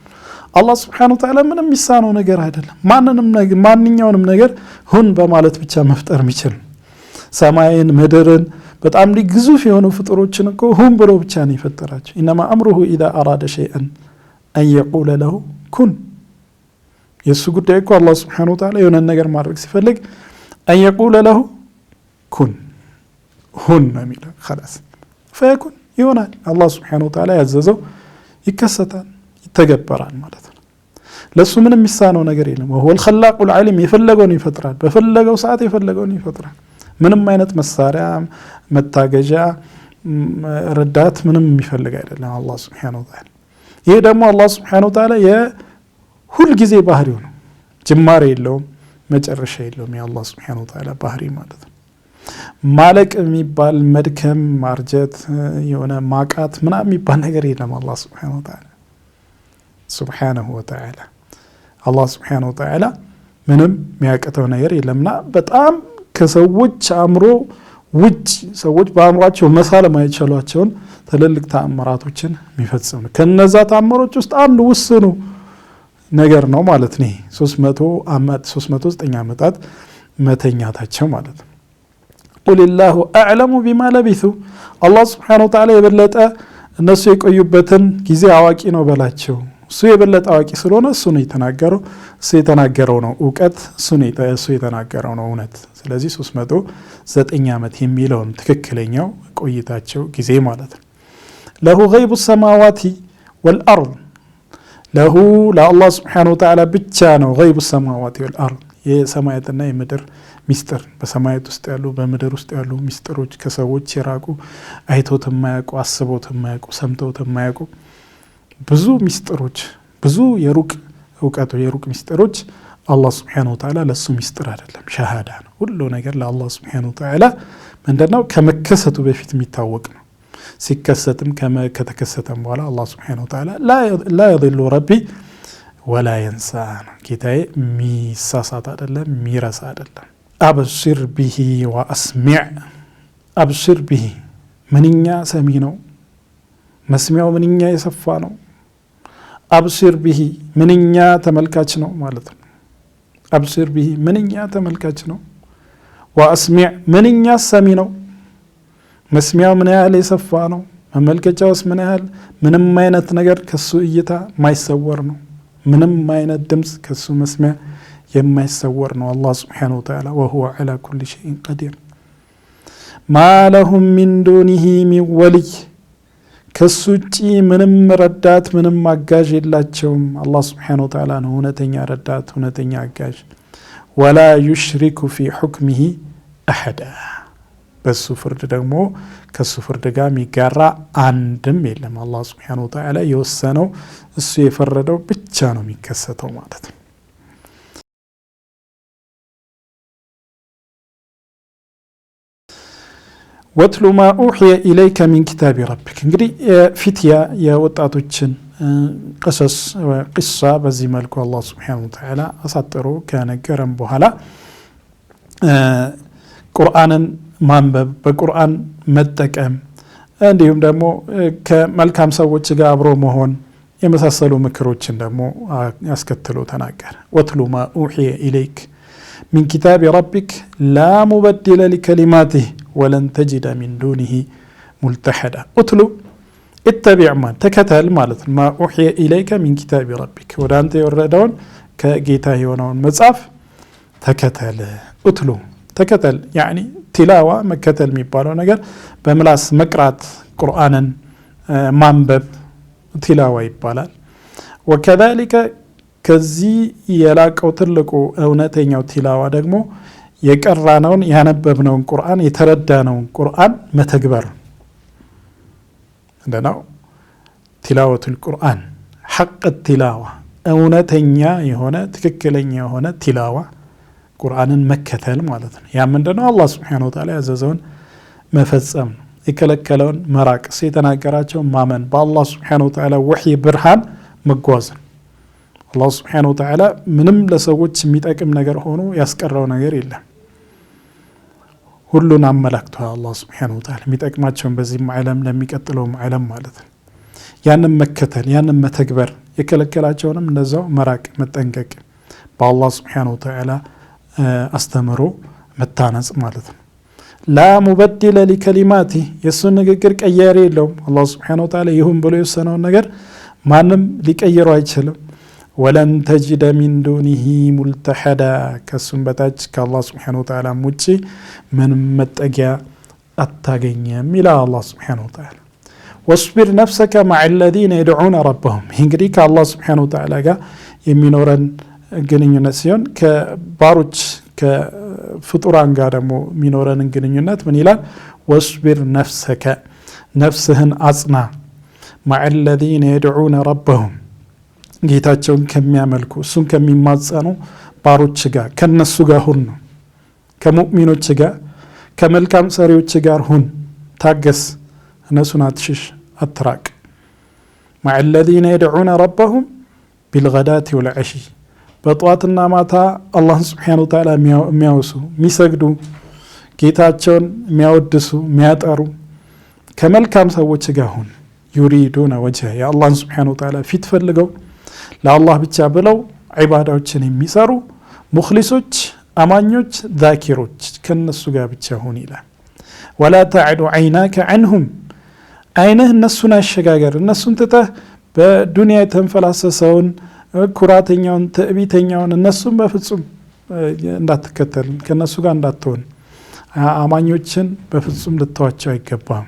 አላህ ስብሓነሁ ወተዓላ ምንም የሚሳነው ነገር አይደለም። ማንኛውንም ነገር ሁን በማለት ብቻ መፍጠር የሚችል ሰማይን፣ ምድርን በጣም ግዙፍ የሆኑ ፍጡሮችን እኮ ሁን ብሎ ብቻ ነው የፈጠራቸው። ኢነማ አምሩሁ ኢዛ አራደ ሸይአን አን የቁለ ለሁ ኩን የሱ ጉዳይ እኮ አላህ Subhanahu Wa Ta'ala የሆነ ነገር ማድረግ ሲፈልግ أن يقول له كن ሁን የሚለው خلاص فيكون ይሆናል አላህ Subhanahu Wa Ta'ala ያዘዘው ይከሰታል ይተገበራል ማለት ነው ለሱ ምንም የሚሳነው ነገር የለም وهو الخلاق العليم የፈለገውን ይፈጥራል በፈለገው ሰዓት የፈለገውን ይፈጥራል ምንም አይነት መሳሪያ መታገጃ ረዳት ምንም የሚፈልግ አይደለም አላህ Subhanahu Wa Ta'ala ይሄ ደግሞ አላህ Subhanahu Wa Ta'ala የሁሉ ጊዜ ባህሪው ነው ጅማሬ የለውም መጨረሻ የለውም የአላህ Subhanahu Wa Ta'ala ባህሪ ማለት ነው ማለቅ የሚባል መድከም ማርጀት የሆነ ማቃት ምናምን የሚባል ነገር የለም አላህ Subhanahu Wa Ta'ala Subhanahu Wa Ta'ala አላህ Subhanahu Wa Ta'ala ምንም የሚያቀተው ነገር የለምና በጣም ከሰዎች አእምሮ ውጭ ሰዎች በአእምሯቸው መሳለም አይችሏቸውን ትልልቅ ተአምራቶችን የሚፈጽም ነው ከነዛ ተአምሮች ውስጥ አንዱ ውስኑ ነገር ነው ማለት ነው 309 ዓመታት መተኛታቸው ማለት ነው قل الله اعلم بما لبثوا الله سبحانه وتعالى የበለጠ እነሱ የቆዩበትን ጊዜ አዋቂ ነው በላቸው እሱ የበለጠ አዋቂ ስለሆነ እሱ ነው የተናገረው እሱ የተናገረው ነው ዕውቀት እሱ የተናገረው ነው እውነት ስለዚህ 309 ዓመት የሚለውን ትክክለኛው ቆይታቸው ጊዜ ማለት ነው له غيب السماوات والارض له لله سبحانه وتعالى ብቻ ነው غيب السماوات والارض የሰማያትና የምድር ሚስጥር በሰማያት ውስጥ ያሉ በምድር ውስጥ ያሉ ሚስጥሮች ከሰዎች የራቁ አይቶት የማያውቁ አስቦት የማያውቁ ሰምቶት የማያውቁ ብዙ ሚስጥሮች ብዙ የሩቅ ዕውቀቱ የሩቅ ሚስጥሮች አላህ Subhanahu Wa Ta'ala ለሱ ሚስጥር አይደለም ሸሃዳ ነው ሁሉ ነገር ለአላህ Subhanahu Wa Ta'ala ምንድነው ከመከሰቱ በፊት የሚታወቅ ነው ሲከሰትም ከተከሰተም በኋላ አላህ Subhanahu Wa Ta'ala لا يضل ربي ولا ينسى ጌታዬ ሚሳሳት አይደለም ሚረሳ አይደለም أبصر به وأسمع أبصر به ምንኛ ሰሚ ነው መስሚያው ምንኛ የሰፋ ነው أبصر به ምንኛ ተመልካች ነው ማለት ነው أبصر به ምንኛ ተመልካች ነው وأسمع ምንኛ ሰሚ ነው መስሚያው ምን ያህል የሰፋ ነው መመልከቻውስ ምን ያህል ምንም አይነት ነገር ከሱ እይታ ማይሰወር ነው ምንም አይነት ድምጽ ከሱ መስሚያ የማይሰወር ነው አላህ Subhanahu Wa Ta'ala وهو على كل شيء قدير ما لهم من دونه من ولي ከሱጪ ምንም ረዳት ምንም አጋዥ የላቸውም አላህ Subhanahu Wa Ta'ala ነው እውነተኛ ረዳት እውነተኛ አጋዥ ولا يشرك في حكمه احدا በሱ ፍርድ ደግሞ ከሱ ፍርድ ጋር የሚጋራ አንድም የለም አላህ Subhanahu Wa Ta'ala የወሰነው እሱ የፈረደው ብቻ ነው የሚከሰተው ማለት ነው ወትሉ ማ ኡህየ ኢለይከ ሚን ኪታቢ ረቢክ እንግዲህ ፊትያ የወጣቶችን قصص قصة በዚህ መልኩ አላህ Subhanahu Wa Ta'ala አሳጥሮ ከነገረን በኋላ ቁርአንን ማንበብ በቁርአን መጠቀም እንዲሁም ደግሞ ከመልካም ሰዎች ጋር አብሮ መሆን የመሳሰሉ ምክሮችን ደግሞ ያስከትሎ ተናገረ ወትሉ ማ ኡህየ ኢለይክ ሚን ኪታቢ ረቢክ ላ ሙበድለ ሊከሊማቲሂ ወለን ተጅደ ሚን ዱኒሂ ሙልተሐዳ ኡትሉ اتبع ما ተከተል ማለት ማ ኡህየ ኢለይከ ሚን ኪታቢ ረቢክ ወደ አንተ የወረደውን ከጌታ የሆነውን መጽሐፍ ተከተል ኡትሉ ተከተል يعني ቲላዋ መከተል የሚባለው ነገር በምላስ መቅራት ቁርአንን ማንበብ ቲላዋ ይባላል وكذلك ከዚህ የላቀው ትልቁ እውነተኛው ቲላዋ ደግሞ የቀራነውን ያነበብነውን ቁርአን የተረዳነውን ቁርአን መተግበር እንደናው ቲላወቱል ቁርአን ሐቅ ቲላዋ እውነተኛ የሆነ ትክክለኛ የሆነ ቲላዋ ቁርአንን መከተል ማለት ነው ያ ምንድነው አላህ Subhanahu Wa Ta'ala ያዘዘውን መፈጸም የከለከለውን መራቅ የተናገራቸው ማመን በአላህ Subhanahu Wa Ta'ala ወህይ ብርሃን መጓዝ አላህ Subhanahu Wa Ta'ala ምንም ለሰዎች የሚጠቅም ነገር ሆኖ ያስቀረው ነገር የለም ሁሉን አመላክቷል አላህ Subhanahu Wa Ta'ala የሚጠቅማቸውን በዚህ ዓለም ለሚቀጥለው ዓለም ማለት ነው ያንን መከተል ያንን መተግበር የከለከላቸውንም እንደዛው መራቅ መጠንቀቅ በአላህ Subhanahu Wa Ta'ala አስተምሮ መታነጽ ማለት ነው ላ ሙበድለ ሊከሊማቲ የሱ ንግግር ቀያሪ የለውም አላህ Subhanahu Wa Ta'ala ይሁን ብሎ የወሰነውን ነገር ማንም ሊቀይረው አይችልም ወለን ተጅደ ሚን ዱኒሂ ሙልተሐዳ ከሱም በታች ከአላህ ስብሓነሁ ወተዓላ ውጪ ምንም መጠጊያ አታገኘም ይላል አላህ ስብሓነሁ ወተዓላ። ወስቢር ነፍሰከ መዐ አለዚነ የድዑነ ረበሁም። ይህ እንግዲህ ከአላህ ስብሓነሁ ወተዓላ ጋር የሚኖረን ግንኙነት ሲሆን ከባሮች ከፍጡራን ጋር ደግሞ የሚኖረንን ግንኙነት ምን ይላል? ወስቢር ነፍሰከ ነፍስህን አጽና፣ መዐ አለዚነ የድዑነ ረበሁም ጌታቸውን ከሚያመልኩ እሱን ከሚማጸኑ ባሮች ጋር ከነሱ ጋር ሁን ነው። ከሙእሚኖች ጋር ከመልካም ሰሪዎች ጋር ሁን፣ ታገስ፣ እነሱን አትሽሽ፣ አትራቅ። መዐ አለዚነ የድዑነ ረበሁም ቢልገዳቲ ወልዐሺ በጠዋትና ማታ አላህን ስብሓነሁ ወተዓላ የሚያወሱ የሚሰግዱ ጌታቸውን የሚያወድሱ የሚያጠሩ ከመልካም ሰዎች ጋር ሁን። ዩሪዱነ ወጅሀ የአላህን ስብሓነሁ ወተዓላ ፊት ፈልገው ለአላህ ብቻ ብለው ዒባዳዎችን የሚሰሩ ሙኽሊሶች፣ አማኞች፣ ዛኪሮች ከነሱ ጋር ብቻ ሁን ይላል። ወላ ተዕዱ ዐይናከ ዐንሁም አይንህ እነሱን አሸጋገር፣ እነሱን ትተህ በዱንያ የተንፈላሰሰውን ኩራተኛውን ትዕቢተኛውን እነሱን በፍጹም እንዳትከተል፣ ከነሱ ጋር እንዳትሆን፣ አማኞችን በፍጹም ልተዋቸው አይገባም።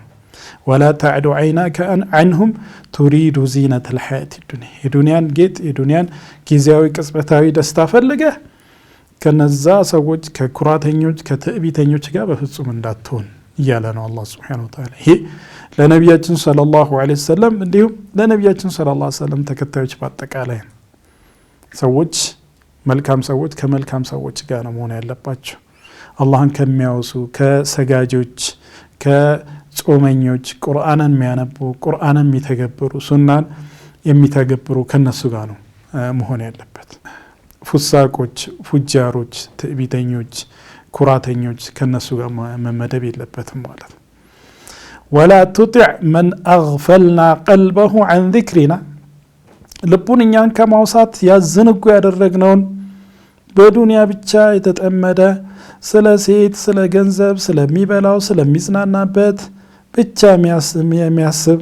ወላ ተዕዱ ዐይናከ ዐንሁም ቱሪዱ ዚነተል ሐያቲ ዱንያ የዱንያን ጌጥ የዱንያን ጊዜያዊ ቅጽበታዊ ደስታ ፈልገህ ከነዛ ሰዎች ከኩራተኞች ከትዕቢተኞች ጋር በፍጹም እንዳትሆን እያለ ነው አላህ ሱብሓነሁ ወተዓላ። ይሄ ለነቢያችን ሰለላሁ ዐለይሂ ወሰለም እንዲሁም ለነቢያችን ሰለላሁ ዐለይሂ ወሰለም ተከታዮች በአጠቃላይ ሰዎች መልካም ሰዎች ከመልካም ሰዎች ጋር ነው መሆን ያለባቸው። አላህን ከሚያወሱ ከሰጋጆች ከጾመኞች ቁርአንን የሚያነቡ ቁርአንን የሚተገብሩ ሱናን የሚተገብሩ ከነሱ ጋር ነው መሆን ያለበት። ፉሳቆች፣ ፉጃሮች፣ ትዕቢተኞች፣ ኩራተኞች ከነሱ ጋር መመደብ የለበትም ማለት ነው። ወላ ቱጢዕ መን አግፈልና ቀልበሁ ዐን ዚክሪና ልቡን እኛን ከማውሳት ያዝንጉ ያደረግነውን በዱንያ ብቻ የተጠመደ ስለ ሴት፣ ስለ ገንዘብ፣ ስለሚበላው፣ ስለሚዝናናበት ብቻ የሚያስብ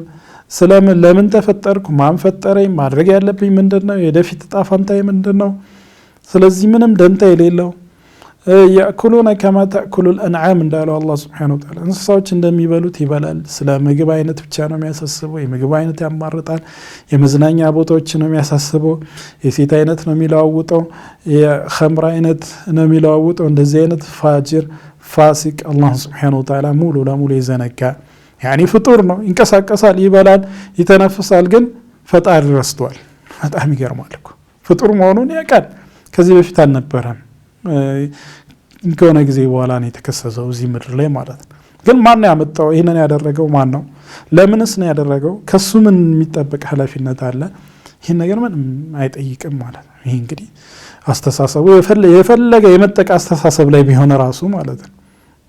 ለምን ተፈጠርኩ፣ ማን ፈጠረኝ፣ ማድረግ ያለብኝ ምንድነው፣ የወደፊት ዕጣ ፈንታዬ ምንድነው፣ ስለዚህ ምንም ደንታ የሌለው ያእኩሉነ ከማ ተእኩሉል አንዓም እንዳለው አላህ ሱብሓነሁ ወተዓላ እንስሳዎች እንደሚበሉት ይበላል። ስለ ምግብ አይነት ብቻ ነው የሚያሳስበው። የምግብ አይነት ያማርጣል። የመዝናኛ ቦታዎች ነው የሚያሳስበው። የሴት አይነት ነው የሚለዋውጠው። የኸምር አይነት ነው የሚለዋውጠው። እንደዚህ አይነት ፋጅር ፋሲቅ አላህ ሱብሓነሁ ወተዓላ ሙሉ ለሙሉ የዘነጋ ያኒ ፍጡር ነው። ይንቀሳቀሳል፣ ይበላል፣ ይተነፍሳል፣ ግን ፈጣሪ ረስቷል። በጣም ይገርማል እኮ ፍጡር መሆኑን ያውቃል። ከዚህ በፊት አልነበረም። ከሆነ ጊዜ በኋላ ነው የተከሰተው እዚህ ምድር ላይ ማለት ነው። ግን ማን ነው ያመጣው? ይሄንን ያደረገው ማን ነው? ለምንስ ነው ያደረገው? ከሱ ምን የሚጠበቅ ኃላፊነት አለ? ይሄን ነገር ምንም አይጠይቅም ማለት ነው። ይሄ እንግዲህ አስተሳሰቡ የፈለገ የመጠቀ አስተሳሰብ ላይ ቢሆን ራሱ ማለት ነው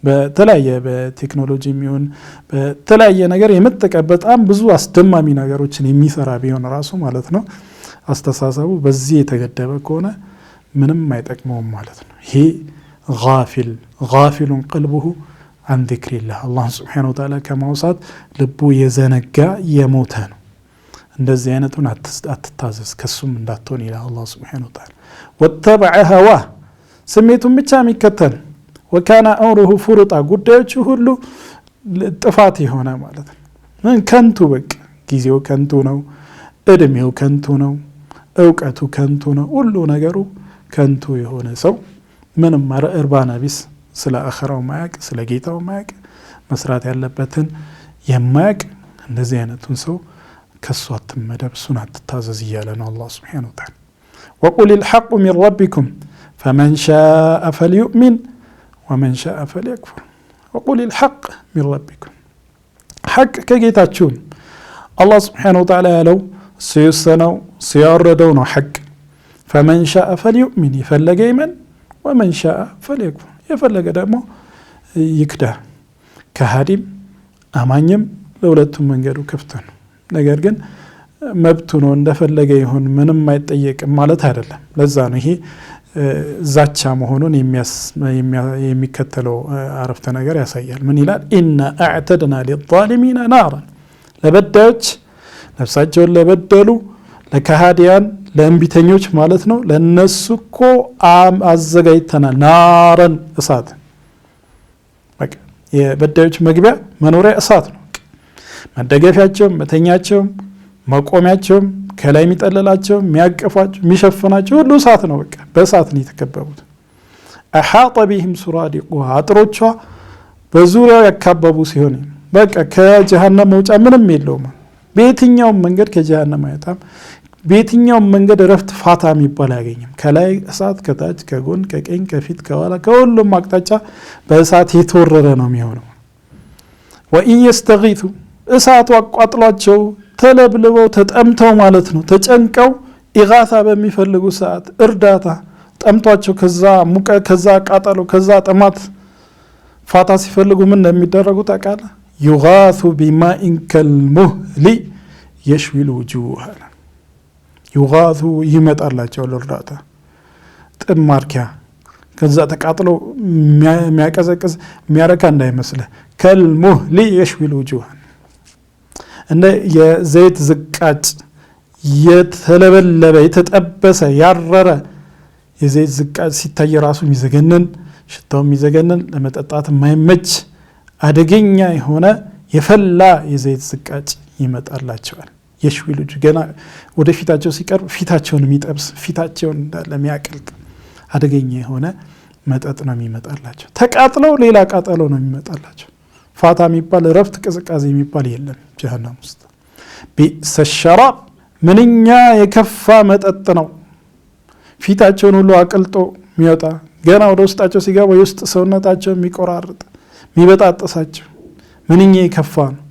በተለያየ በቴክኖሎጂ የሚሆን በተለያየ ነገር የመጠቀ በጣም ብዙ አስደማሚ ነገሮችን የሚሰራ ቢሆን ራሱ ማለት ነው አስተሳሰቡ በዚህ የተገደበ ከሆነ ምንም አይጠቅመውም ማለት ነው። ይሄ ጋፊሉን ቀልቡሁ አን ዚክሪላህ አላህን ሱብሓነሁ ወተዓላ ከማውሳት ልቡ የዘነጋ የሞተ ነው። እንደዚህ አይነቱን አትታዘዝ ከሱም እንዳትሆን ይላል አላህ ሱብሓነሁ ወተዓላ። ወተበዐ ሀዋህ ስሜቱን ብቻ የሚከተል ወካነ አምሩሁ ፉሩጣ ጉዳዮቹ ሁሉ ጥፋት የሆነ ማለት ነው። ከንቱ በቃ ጊዜው ከንቱ ነው፣ እድሜው ከንቱ ነው፣ እውቀቱ ከንቱ ነው፣ ሁሉ ነገሩ ከንቱ የሆነ ሰው ምንም እርባና ቢስ ስለ አኸራው ማያቅ ስለ ጌታው ማያቅ መስራት ያለበትን የማያቅ እንደዚህ አይነቱን ሰው ከሱ አትመደብ፣ እሱን አትታዘዝ እያለ ነው አላህ ሱብሓነሁ ወተዓላ። ወቁሊል ሐቁ ሚን ረቢኩም ፈመን ሻአ ፈልዩእሚን ወመን ሻአ ፈልየክፉር። ወቁሊል ሐቅ ሚን ረቢኩም ሐቅ ከጌታችሁ አላህ ሱብሓነሁ ወተዓላ ያለው ሲወሰነው ሲያወረደው ነው ሐቅ። ፈመን ሻአ ፈልዩእሚን የፈለገ ይመን፣ ወመን ሻአ ፈልየክፉር የፈለገ ደግሞ ይክዳ። ከሃዲም አማኝም ለሁለቱም መንገዱ ክፍት ነው። ነገር ግን መብቱ ነው እንደፈለገ ይሁን ምንም አይጠየቅም ማለት አይደለም። ለዛ ነው ይሄ ዛቻ መሆኑን የሚከተለው አረፍተ ነገር ያሳያል። ምን ይላል? ኢና አዕተድና ሊዛሊሚና ናራን ለበዳዮች ነፍሳቸውን ለበደሉ ለከሃዲያን ለእንቢተኞች ማለት ነው ለነሱ እኮ አዘጋጅተናል ናረን እሳት በቃ የበዳዮች መግቢያ መኖሪያ እሳት ነው መደገፊያቸው መተኛቸው መቆሚያቸው ከላይ የሚጠለላቸው የሚያቀፋቸው የሚሸፍናቸው ሁሉ እሳት ነው በቃ በእሳት ነው የተከበቡት አሐጠ ቢሂም ሱራዲቁሃ አጥሮቿ በዙሪያው ያካበቡ ሲሆን በቃ ከጀሃነም መውጫ ምንም የለውም በየትኛውም መንገድ ከጀሃነም አይወጣም በየትኛውም መንገድ ረፍት ፋታ የሚባል አያገኝም ከላይ እሳት ከታች ከጎን ከቀኝ ከፊት ከኋላ ከሁሉም አቅጣጫ በእሳት የተወረረ ነው የሚሆነው ወኢን የስተጊቱ እሳቱ አቋጥሏቸው ተለብልበው ተጠምተው ማለት ነው ተጨንቀው ኢጋታ በሚፈልጉ ሰዓት እርዳታ ጠምቷቸው ከዛ ሙቀ ከዛ ቃጠሎ ከዛ ጥማት ፋታ ሲፈልጉ ምን እንደሚደረጉ ታውቃለ ይጋቱ ቢማኢን ከልሙህሊ የሽዊ الوجوه ይጋቱ ይመጣላቸው ለእርዳታ ጥም ማርኪያ ከዛ ተቃጥሎ የሚያቀዘቅዝ የሚያረካ እንዳይመስል ከልሙህሊ የሽዊ الوجوه እንደ የዘይት ዝቃጭ የተለበለበ የተጠበሰ ያረረ የዘይት ዝቃጭ ሲታይ ራሱ የሚዘገነን ሽታው የሚዘገነን ለመጠጣት የማይመች አደገኛ የሆነ የፈላ የዘይት ዝቃጭ ይመጣላቸዋል የሽዊ ልጅ ገና ወደ ፊታቸው ሲቀርብ ፊታቸውን የሚጠብስ ፊታቸውን እንዳለ የሚያቀልቅ አደገኛ የሆነ መጠጥ ነው የሚመጣላቸው ተቃጥለው ሌላ ቃጠሎ ነው የሚመጣላቸው ፋታ የሚባል ረፍት ቅዝቃዜ የሚባል የለም ጀሃነም ውስጥ ቢሰሸራብ ምንኛ የከፋ መጠጥ ነው ፊታቸውን ሁሉ አቅልጦ የሚወጣ ገና ወደ ውስጣቸው ሲገባ የውስጥ ሰውነታቸው የሚቆራርጥ የሚበጣጥሳቸው ምንኛ የከፋ ነው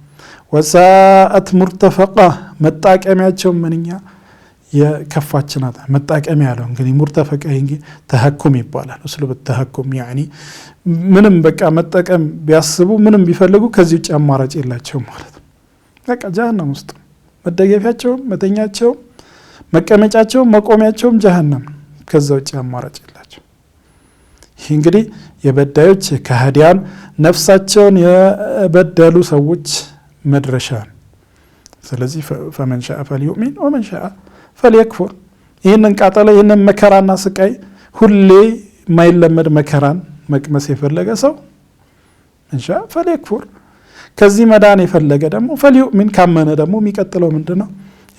ወሳአት ሙርተፈቃ መጣቀሚያቸው ምንኛ የከፋች ናት መጣቀሚያ ያለው እንግዲህ ሙርተፈቃ እንግዲህ ተሐኩም ይባላል እስሉብ ተሐኩም يعني ምንም በቃ መጠቀም ቢያስቡ ምንም ቢፈልጉ ከዚህ ውጭ አማራጭ የላቸውም ማለት ነው በቃ ጀሃነም ውስጥ መደገፊያቸው መተኛቸው መቀመጫቸው መቆሚያቸው ጀሃነም ከዛ ውጭ አማራጭ የላቸው ይህ እንግዲህ የበዳዮች ከሃዲያን ነፍሳቸውን የበደሉ ሰዎች መድረሻ ስለዚህ فمن شاء فليؤمن ومن شاء فليكفر ይሄንን ቃጠለ ይሄንን መከራና ስቃይ ሁሌ ማይለመድ መከራን መቅመስ የፈለገ ሰው ان شاء فليكفر ከዚህ መዳን የፈለገ ደግሞ فليؤمن ካመነ ደግሞ የሚቀጥለው ምንድነው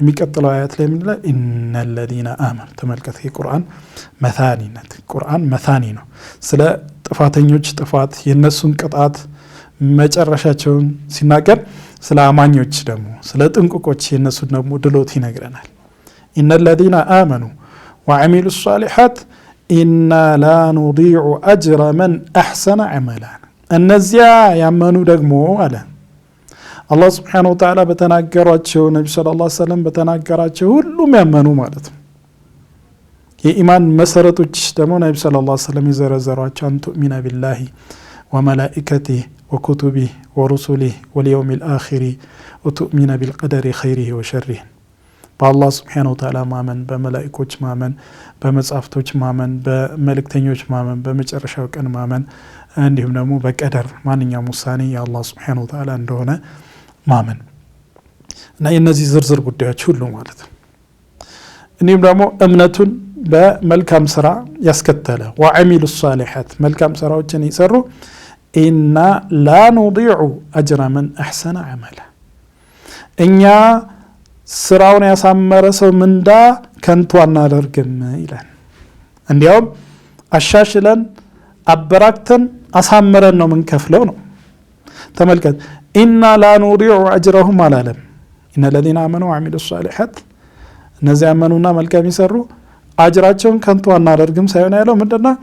የሚቀጥለው አያት ላይ ምን ይላል ان الذين امنوا ተመልከቱ የቁርአን መታኒነት ቁርአን መታኒ ነው ስለ ጥፋተኞች ጥፋት የነሱን ቅጣት መጨረሻቸውን ሲናገር ስለ አማኞች ደግሞ ስለ ጥንቁቆች የነሱን ደግሞ ድሎት ይነግረናል ان الذين امنوا وعملوا الصالحات انا لا نضيع اجر من احسن عملا እነዚያ ያመኑ ደግሞ አለ አላህ Subhanahu Wa Ta'ala በተናገራቸው ነብዩ ሰለላሁ ዐለይሂ ወሰለም በተናገራቸው ሁሉም ያመኑ ማለት ነው የኢማን መሰረቶች ደግሞ ነብዩ ሰለላሁ ዐለይሂ ወሰለም ይዘረዘሯቸው አንቱ ሚና ቢላሂ ወመላኢከቲሂ وكتبه ورسله واليوم الآخر وتؤمن بالقدر خيره وشره بالله سبحانه وتعالى مامن بملائكوች ማመን በመጻፍቶች ማመን በመልእክተኞች ማመን በመጨረሻው ቀን ማመን እንዲሁም ደግሞ በቀደር ማንኛውም ውሳኔ የአላህ Subhanahu Wa Ta'ala እንደሆነ ማመን እና የነዚህ ዝርዝር ጉዳዮች ሁሉ ማለት ነው እንዲሁም ደግሞ እምነቱን በመልካም ስራ ያስከተለ وعمل الصالحات መልካም ስራዎችን ይሰሩ إنا لا نضيع أجر من أحسن عملا إنيا سراون يسامر سو من دا كنتو نادركم إلى اليوم الشاشلن أبركتن أسامرن من كفلونه تملكت إنا لا نضيع أجرهم على العالم إن الذين آمنوا وعملوا الصالحات نزي آمنونا ملكا يسروا አጅራቸውን ከንቱ አናደርግም ሳይሆን ያለው ምንድነው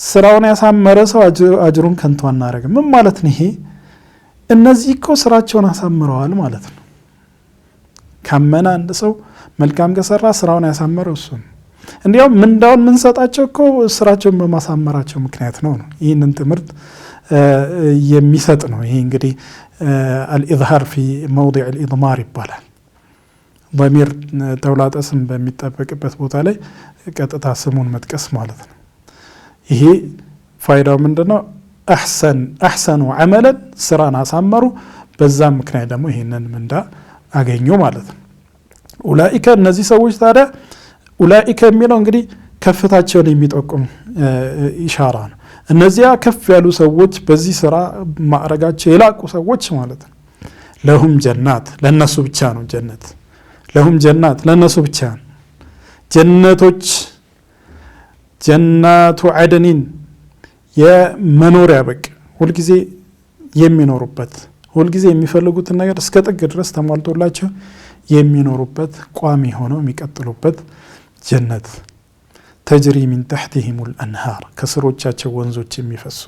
ስራውን ያሳመረ ሰው አጅሩን ከንቱ አናደርግም ምን ማለት ነው ይሄ እነዚህ እኮ ስራቸውን አሳምረዋል ማለት ነው ካመና አንድ ሰው መልካም ከሰራ ስራውን ያሳመረው እሱ እንዲያው ምንዳውን ምንሰጣቸው እኮ ስራቸውን በማሳመራቸው ምክንያት ነው ይሄንን ትምህርት የሚሰጥ ነው ይሄ እንግዲህ الإظهار في موضع الإضمار ይባላል ضمير ተውላጠ ስም በሚጠበቅበት ቦታ ላይ ቀጥታ ስሙን መጥቀስ ማለት ነው ይሄ ፋይዳው ምንድነው احسن عملا ስራን አሳመሩ በዛ ምክንያት ደግሞ ይሄንን ምንዳ አገኙ ማለት ነው ኡላኢከ እነዚህ ሰዎች ታዲያ ኡላኢከ የሚለው እንግዲህ ከፍታቸውን የሚጠቁም ኢሻራ ነው። እነዚያ ከፍ ያሉ ሰዎች በዚህ ስራ ማዕረጋቸው የላቁ ሰዎች ማለት ነው። ለሁም ጀናት ለነሱ ብቻ ነው ጀነት። ለሁም ጀናት ለነሱ ብቻ ነው ጀነቶች። ጀናቱ ዐድኒን የመኖሪያ በቃ ሁልጊዜ የሚኖሩበት ሁልጊዜ የሚፈልጉትን ነገር እስከ ጥግ ድረስ ተሟልቶላቸው የሚኖሩበት ቋሚ ሆነው የሚቀጥሉበት ጀነት። ተጅሪ ሚን ተሕቲሂሙል አንሃር ከስሮቻቸው ወንዞች የሚፈሱ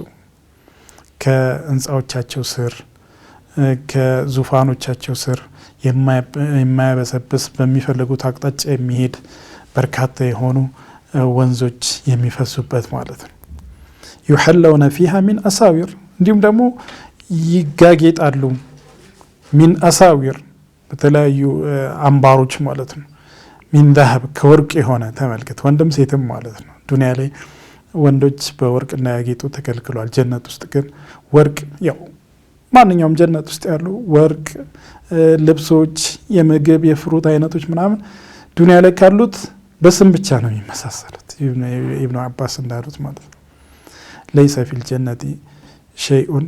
ከህንፃዎቻቸው ስር ከዙፋኖቻቸው ስር የማያበሰብስ በሚፈልጉት አቅጣጫ የሚሄድ በርካታ የሆኑ ወንዞች የሚፈሱበት ማለት ነው። ዩሐለውነ ፊሃ ሚን አሳዊር እንዲሁም ደግሞ ይጋጌጣሉ። ሚን አሳዊር በተለያዩ አምባሮች ማለት ነው። ሚን ዛሀብ ከወርቅ የሆነ ተመልከት፣ ወንድም ሴትም ማለት ነው። ዱንያ ላይ ወንዶች በወርቅ እንዳያጌጡ ተከልክሏል። ጀነት ውስጥ ግን ወርቅ ያው ማንኛውም ጀነት ውስጥ ያሉ ወርቅ ልብሶች፣ የምግብ የፍሩት አይነቶች ምናምን ዱንያ ላይ ካሉት በስም ብቻ ነው የሚመሳሰሉት። ኢብኑ አባስ እንዳሉት ማለት ነው። ለይሰ ፊል ጀነቲ ሸይኡን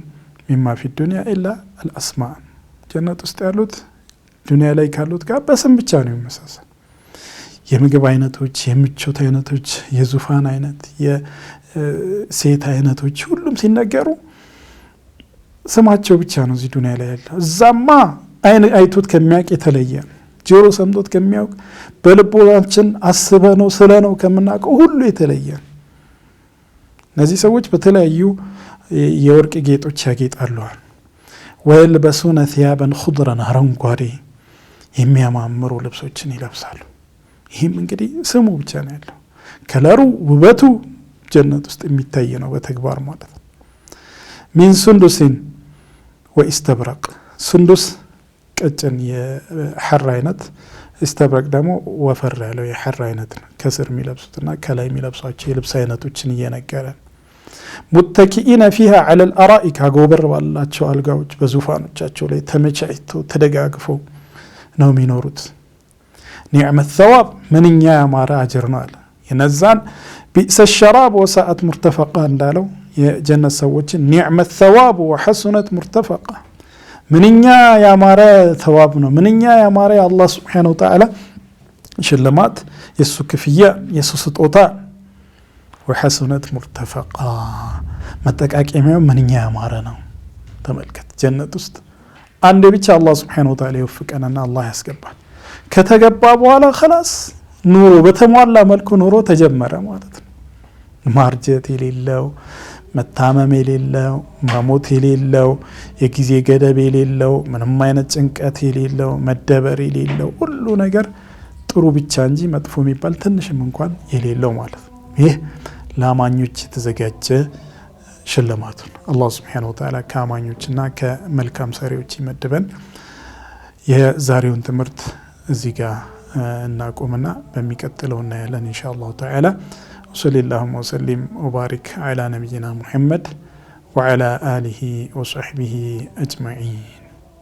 ሚማ ፊ ዱንያ ኢላ አልአስማ። ጀነት ውስጥ ያሉት ዱንያ ላይ ካሉት ጋር በስም ብቻ ነው የሚመሳሰል። የምግብ አይነቶች፣ የምቾት አይነቶች፣ የዙፋን አይነት፣ የሴት አይነቶች ሁሉም ሲነገሩ ስማቸው ብቻ ነው እዚህ ዱንያ ላይ ያለው። እዛማ አይቶት ከሚያውቅ የተለየ ነው። ጆሮ ሰምቶት ከሚያውቅ በልቦናችን አስበ ነው ስለ ነው ከምናውቀው ሁሉ የተለየ ነው። እነዚህ ሰዎች በተለያዩ የወርቅ ጌጦች ያጌጣሉ። ወየልበሱነ ثيابا خضرا አረንጓዴ የሚያማምሩ ልብሶችን ይለብሳሉ። ይህም እንግዲህ ስሙ ብቻ ነው ያለው። ከለሩ ውበቱ ጀነት ውስጥ የሚታይ ነው በተግባር ማለት ነው። ሚን ሱንዱሲን ወኢስተብረቅ ሱንዱስ ቀጭን የሐር አይነት፣ ኢስተብረቅ ደግሞ ወፈር ያለው የሐር አይነት ነው። ከስር የሚለብሱትና ከላይ የሚለብሷቸው የልብስ አይነቶችን እየነገረ ሙተኪኢነ ፊሃ ዐለል አራኢክ አጎበር ባላቸው አልጋዎች በዙፋኖቻቸው ላይ ተመቻችተው ተደጋግፈው ነው የሚኖሩት። ኒዕመት ሰዋብ ምንኛ ያማረ አጅር ነው አለ። የነዛን ቢእሰ ሸራብ ወሰአት ሙርተፈቃ እንዳለው የጀነት ሰዎችን ኒዕመት ሰዋብ ወሐሱነት ሙርተፈቃ ምንኛ ያማረ ተዋብ ነው፣ ምንኛ ያማረ የአላህ ሱብሓነሁ ወተዓላ ሽልማት፣ የሱ ክፍያ፣ የሱ ስጦታ። ወሐሱነት ሙርተፈቃ መጠቃቀሚያው ምንኛ ያማረ ነው። ተመልከት ጀነት ውስጥ አንዴ ብቻ አላህ ሱብሓነሁ ወተዓላ ይወፍቀንና አላህ ያስገባል። ከተገባ በኋላ خلاص ኑሮ በተሟላ መልኩ ኑሮ ተጀመረ ማለት ነው። ማርጀት የሌለው፣ መታመም የሌለው፣ መሞት የሌለው፣ የጊዜ ገደብ የሌለው፣ ምንም አይነት ጭንቀት የሌለው፣ መደበር የሌለው፣ ሁሉ ነገር ጥሩ ብቻ እንጂ መጥፎ የሚባል ትንሽም እንኳን የሌለው ማለት ነው። ይህ ለአማኞች የተዘጋጀ ሽልማቱን አላህ ሱብሓነሁ ወተዓላ ከአማኞችና ከመልካም ሰሪዎች ይመድበን። የዛሬውን ትምህርት እዚህ ጋር እናቆምና በሚቀጥለው እናያለን ኢንሻአላሁ ተዓላ። ወሰለላሁ ወሰለም ወባሪክ ዐላ ነቢይና ሙሐመድ ወዐላ አሊሂ ወሰህቢሂ አጅመዒን።